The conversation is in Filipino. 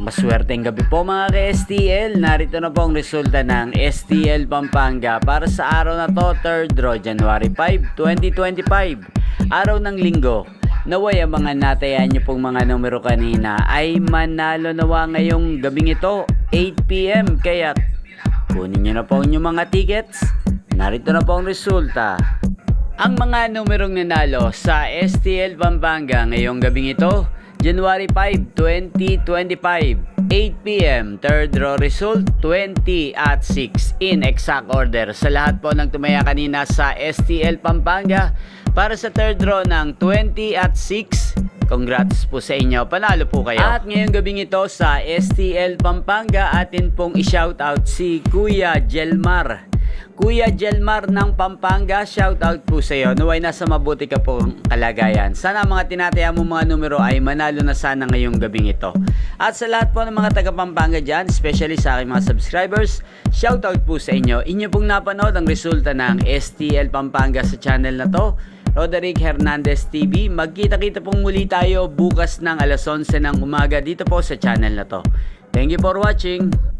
Maswerteng gabi po mga ka-STL. Narito na po ang resulta ng STL Pampanga para sa araw na to, 3rd draw, January 5, 2025. Araw ng linggo. Naway ang mga natayan nyo pong mga numero kanina ay manalo nawa ngayong gabing ito, 8 PM. Kaya kunin nyo na po ang inyong mga tickets. Narito na po ang resulta. Ang mga numerong nanalo sa STL Pampanga ngayong gabing ito, January 5, 2025, 8 PM, 3rd draw result, 20 at 6 in exact order. Sa lahat po ng tumaya kanina sa STL Pampanga para sa 3rd draw ng 20 at 6, congrats po sa inyo, panalo po kayo. At ngayong gabing ito sa STL Pampanga, atin pong i-shoutout si Kuya Jelmar. Kuya Jelmar ng Pampanga, shoutout po sa iyo. Naway nasa mabuti ka pong kalagayan. Sana mga tinataya mo mga numero ay manalo na sana ngayong gabing ito. At sa lahat po ng mga taga Pampanga dyan, especially sa aking mga subscribers, shoutout po sa inyo. Inyo pong napanood ang resulta ng STL Pampanga sa channel na to, Roderick Hernandez TV. Magkita-kita pong muli tayo bukas ng alas 11 ng umaga dito po sa channel na to. Thank you for watching.